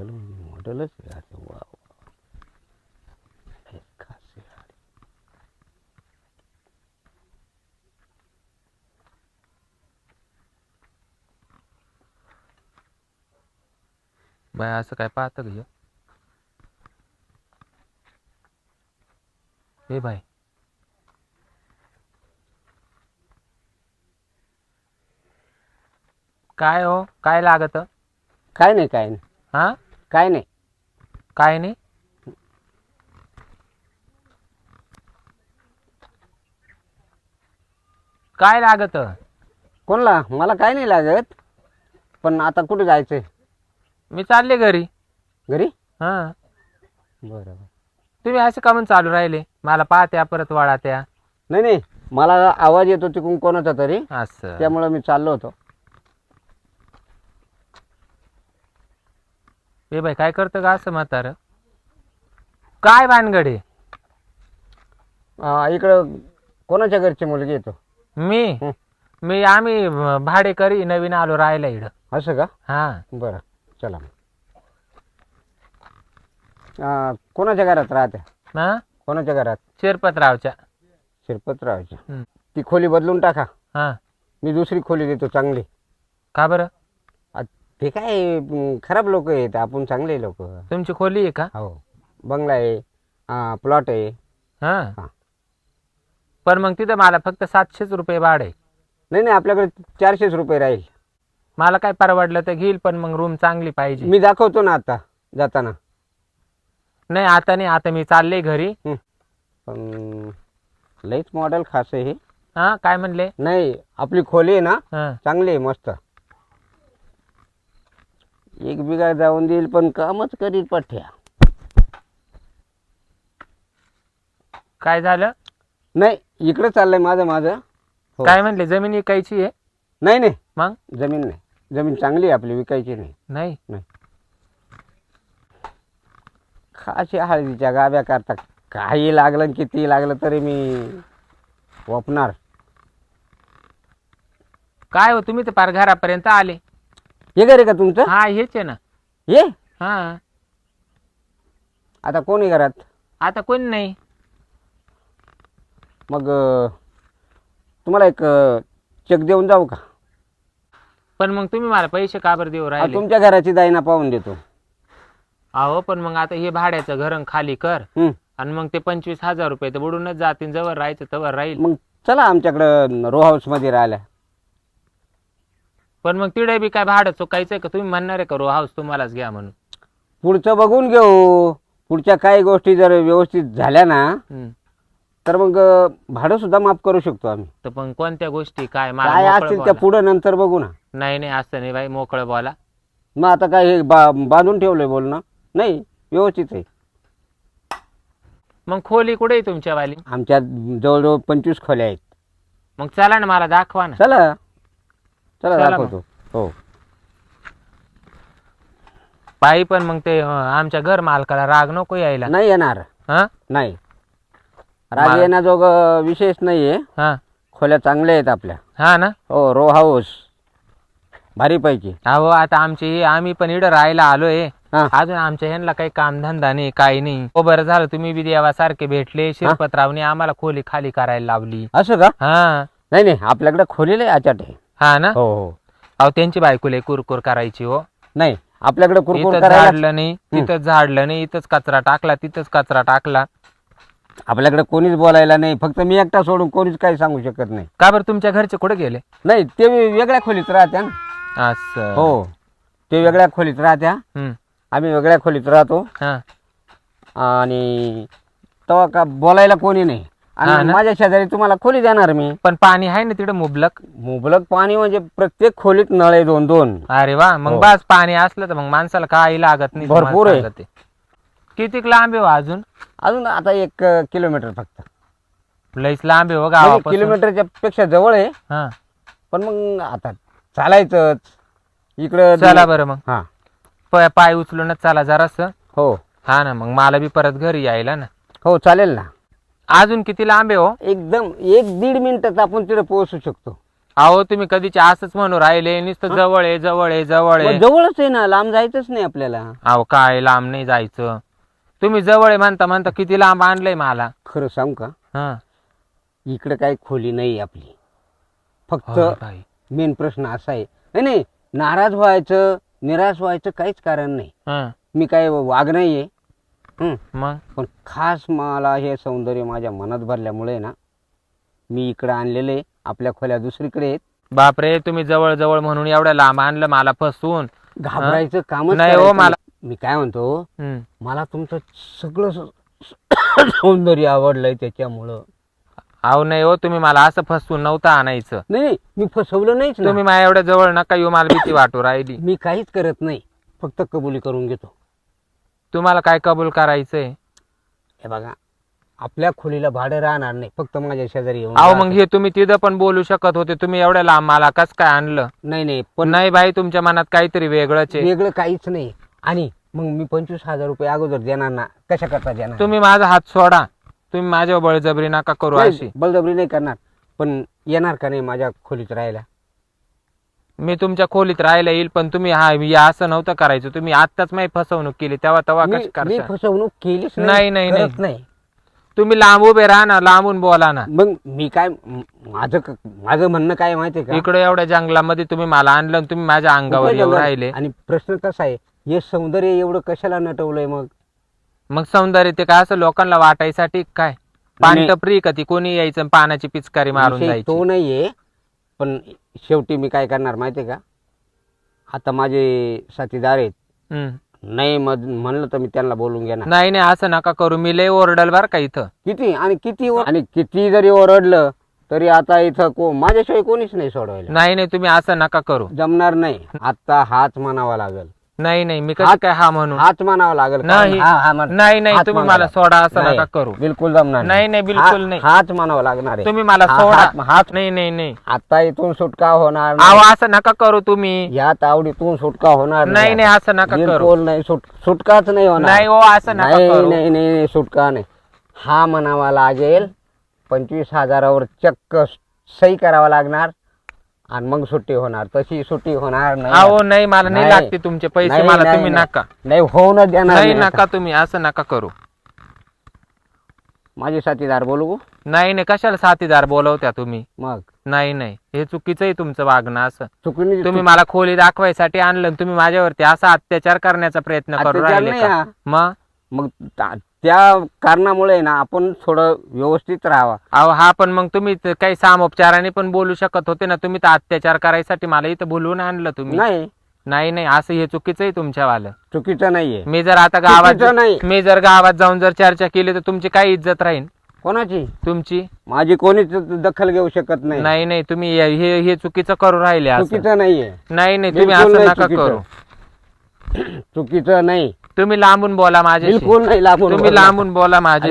मॉडेलच आहे यार. वा वा. लय खास आहे यार. बाय असं काय पाहतं का ह्यो? ए बाय काय हो काय लागत? काय नाही काय नाही हा काय नाही. काय नाही काय लागत? कोणला? मला काय नाही लागत. पण आता कुठे जायचंय? मी चालले घरी. घरी? हा बरं. तुम्ही असे का म्हणून चालू राहिले? मला पाहत्या परत वळात्या. नाही नाही, मला आवाज येतो तिकडून कोणाचा तरी, असं त्यामुळे मी चाललो होतो. ए बाई काय करतं का असं म्हातारं? काय भानगडे? इकडं कोणाच्या घरची मुलगी येतो? मी हं. मी आम्ही भाडेकरी नवीन आलो राहायला इकडं. असं का? हा बरं चला. कोणाच्या घरात राहते? हा कोणाच्या घरात? शिरपतरावच्या. शिरपतरावच्या. हं. ती खोली बदलून टाका. हा मी दुसरी खोली देतो चांगली. का बरं? ते काय खराब लोक आहेत, आपण चांगले लोक. तुमची खोली आहे का? हो, बंगला आहे, प्लॉट आहे. हा हा. पण मग तिथं मला फक्त 700 रुपये भाडं आहे. नाही नाही, आपल्याकडे 400 रुपये राहील. मला काय परवडलं तर घेईल, पण मग रूम चांगली पाहिजे. मी दाखवतो ना आता जाताना. नाही आता नाही, आता मी चालले घरी. पण लईच मॉडेल खास आहे हे. हा काय म्हणले? नाही, आपली खोली आहे ना हा चांगली आहे, मस्त. 1 बिघा जाऊन देईल, पण कामच करील पठ्या. काय झालं? नाही, इकडे चाललंय माझं माझं. हो. काय म्हणले? जमीन विकायची आहे? नाही नाही, मग जमीन नाही. जमीन चांगली आहे आपली, विकायची नाही. नाही नाही, खाशी हळदीच्या गाव्या करता. काही लागलं किती लागलं तरी मी वापणार. काय हो, तुम्ही तर पार घरापर्यंत आले. हे घर आहे का तुमचं? हा हेच आहे ना. ये. हा आता कोण आहे घरात? आता कोणी नाही. मग तुम्हाला एक चेक देऊन जाऊ का? पण मग तुम्ही मला पैसे का बरं देऊ राहिले? तुमच्या घराची दायना पाहून देतो. अहो पण मग आता हे भाड्याचं घर खाली कर, हं. आणि मग ते 25,000 रुपये तर बुडूनच जातील. जवळ राहायचं तवर राहील. मग चला आमच्याकडं रो हाऊस मध्ये राहायला. पण मग तिडे बी काय भाडं चुकायचंय का? तुम्ही म्हणणार आहे का रो हाऊस तुम्हालाच घ्या म्हणून? पुढचं बघून घेऊ. पुढच्या काही गोष्टी जर व्यवस्थित झाल्या ना, हं. तर मग भाडं सुद्धा माफ करू शकतो आम्ही. तर पण कोणत्या गोष्टी काय काय मला मोकळं असतील त्या बोला. पुढं नंतर बघू ना. नाही नाही असं नाही बाई, मोकळं बोला. मग आता काय हे बांधून ठेवलंय बोलणं? नाही, व्यवस्थित आहे. मग खोली कुठे आहे तुमच्यावाली? आमच्या जवळजवळ 25 खोल्या आहेत. मग चला ना, मला दाखवा ना. चला चला चला दाखवतो. हो, बाई पण मग ते आमच्या घर मालकाला राग नको यायला. नाही येणार. हा नाही, राग येण्याजोग विशेष नाहीये. हा खोल्या चांगल्या आहेत आपल्या. हा ना. हो, रो हाऊस भारी पैकी. अहो आता आम्ही पण इकडं राहायला आलोय. हा. अजून आमच्या ह्यांना काही कामधंदा नाही, काही नाही. हो बरं झालं तुम्ही बी देवासारखे भेटले. शिरपतरावने आम्हाला खोली खाली करायला लावली. असं का? हा नाही नाही, आपल्याकडे खोलीला आहे अचाट आहे. हा ना. हो हो. अहो त्यांची बायकोले कुरकुर करायची हो. नाही, आपल्याकडे कुरकुर इथं करायला झाडलं नाही, तिथं झाडलं नाही, इथंच कचरा टाकला, तिथंच कचरा टाकला. आपल्याकडे कोणीच बोलायला नाही. फक्त मी एकटा सोडून कोणीच काही सांगू शकत नाही. का बरं तुमच्या घरचे कुठे गेले? नाही, ते वेगळ्या खोलीत राहत्या ना. असं. हो, ते वेगळ्या खोलीत राहत्या, हम्म. आम्ही वेगळ्या खोलीत राहतो. हा आणि तेव्हा का बोलायला कोणी नाही. हा आणि ना. माझ्या शेजारी तुम्हाला खोली देणार मी. पण पाणी आहे ना तिकडे मुबलक? मुबलक पाणी म्हणजे प्रत्येक खोलीत नळ आहे, 2-2. अरे वा, मग हो. बस पाणी असलं तर मग माणसाला काही लागत नाही. भरपूर आहे. तुम्हाला सांगते. किती लांब आहे हो अजून? अजून आता 1 किलोमीटर फक्त. लईच लांब आहे हो म्हणजे गावापासून. किलोमीटरच्या पेक्षा जवळ आहे. हा पण मग आता चालायचंच इकडं. चला बरं मग. हा. पाय उचलूनच चला जरास. हो हा ना, मग मला बी परत घरी यायला ना. हो, चालेल ना. अजून किती लांब आहे हो? एकदम 1-1.5 मिनिटात आपण तिथे पोहोचू शकतो. अहो तुम्ही कधीचे असंच म्हणू राहिले नुसतं जवळ आहे जवळ आहे जवळ मग आहे. जवळच आहे ना, लांब जायचंच नाही आपल्याला. अहो काय लांब नाही जायचं. तुम्ही जवळ आहे म्हणता म्हणता किती लांब आणलंय मला. खरं सांगू का, हा इकडे काही खोली नाही आपली. फक्त अरे बाई. मेन प्रश्न असा आहे, नाही नाही, नाराज व्हायचं निराश व्हायचं काहीच कारण नाही. हा, मी काय वाघ नाहीये. मग पण खास मला हे सौंदर्य माझ्या मनात भरल्यामुळे ना मी इकडे आणलेले. आपल्या खोल्या दुसरीकडे आहेत. बापरे तुम्ही जवळ जवळ म्हणून एवढ्या लांब आणलं मला फसवून. घाबरायचं कामच नाही हो करायचं मला. मी काय म्हणतो, हम्म. मला तुमचं सगळं सौंदर्य आवडलंय त्याच्यामुळं. अहो नाही हो तुम्ही मला असं फसवून नव्हतं आणायचं. नाही नाही, मी फसवलं नाहीच ना. तुम्ही माझ्या एवढ्या जवळ नका येऊ मला भीती वाटू राहिली. मी काहीच करत नाही, फक्त कबुली करून घेतो. तुम्हाला काय कबूल करायचंय. हे बघा, आपल्या खोलीला भाडं राहणार नाही, फक्त माझ्या शेजारी येऊन अहो मग राहायचं. हे तुम्ही तिथं पण बोलू शकत होते. तुम्ही एवढ्या लांब मला कस काय आणलं. नाही नाही, पण पण नाही बाई तुमच्या मनात काहीतरी वेगळंच आहे. वेगळं काहीच नाही. आणि मग मी 25,000 रुपये अगोदर देणार ना, कशा करता देणार? तुम्ही माझा हात सोडा. तुम्ही माझ्यावर बळजबरी नका करू नाही, अशी. बळजबरी नाही करणार, पण येणार का नाही माझ्या खोलीत राहायला? मी तुमच्या खोलीत राहायला येईल पण तुम्ही असं नव्हतं करायचं. तुम्ही आत्ताच माझी फसवणूक केली तेव्हा तेव्हा मी कशी मी करता. फसवणूक केलीच नाही, नाही, करत नाही. तुम्ही लांब उभे राहा ना, लांबून बोला ना. मग मी काय, माझं म्हणणं काय माहितीये का, इकडे एवढ्या जंगलामध्ये तुम्ही मला आणलं आणि तुम्ही माझ्या अंगावर येऊ राहिले. आणि प्रश्न कसा आहे, हे सौंदर्य एवढं कशाला नटवलंय? मग सौंदर्य ते काय असं लोकांना वाटायसाठी काय? पानटपरी का ती कोणी यायचं आणि पानाची पिचकारी मारून विषय जायची. तो नाहीये, पण शेवटी मी काय करणार माहितीये का, आता माझे साथीदार आहेत. हम्म. नाही म्हणलं तर मी त्यांना बोलून घेणार. नाही नाही असं नका करू. मी लय ओरडल बर का इथं. किती जरी ओरडलं तरी आता इथं माझ्याशिवाय कोणीच नाही सोडवायला. नाही नाही तुम्ही असं नका करू. जमणार नाही. आता हाच म्हणावा लागेल. नाही नाही मी कसं काय हा म्हणून. हाच म्हणावा लागेल. नाही नाही नाही हात तुम्ही म्हणावा मला सोडा असं नाही, नका करू. बिलकुल जमणार नाही नाही बिलकुल नाही. हाच म्हणावा लागणार आहे. तुम्ही मला हा- सोडा. हात नाही नाही नाही आता इथून सुटका होणार अहो नाही. असं नका करू तुम्ही. या तावडीतून सुटका होणार नाही नाही असं नका करू. बिलकुल नाही. सुटकाच नाही होणार. नाही हो असं नका नाही करू. नाही नाही, सुटका नाही. हा म्हणावा लागेल. 25,000 चक्क सही करावा लागणार आणि मग सुट्टी होणार. तशी सुट्टी होणार नाही. अहो नाही मला नाही नाही. लागते तुमचे पैसे. नाही, मला नाही, तुम्ही नाही. नका. नाही होऊन देणार नाही नाही नका आता. तुम्ही असं नका करू. माझे साथीदार बोलू नाही नाही कशाला साथीदार बोलवत्या तुम्ही. मग नाही नाही हे चुकीचं आहे तुमचं वागणं असं. चुकीने तुम्ही मला खोली दाखवायसाठी आणलं आणि तुम्ही माझ्यावरती असा अत्याचार करण्याचा प्रयत्न करू अत्याचार राहिले नाही का? हा. मग मग त्या कारणामुळे ना आपण थोडं व्यवस्थित राहावा. अहो हा पण मग तुम्ही काही सामोपचाराने पण बोलू शकत होते ना. तुम्ही तर अत्याचार करायसाठी मला इथं बोलवून आणलं तुम्ही. नाही, नाही नाही असं हे चुकीचं आहे तुमच्यावालं. चुकीचं नाहीये. मी जर आता चुकीचं नाही. गावात मी जर गावात जाऊन जर चर्चा केली तर तुमची काय इज्जत राहील. कोणाची? तुमची. माझी कोणीच दखल घेऊ शकत नाही. नाही नाही तुम्ही हे चुकीचं करू राहिले असं. चुकीचं नाहीये. नाही नाही तुम्ही बिलकुल असं नाही नका चुकीचं. करू. चुकीचं नाही. तुम्ही लांबून बोला माझ्याशी. बिलकुल नाही. लांबून तुम्ही बोलणार. लांबून बोला माझ्याशी.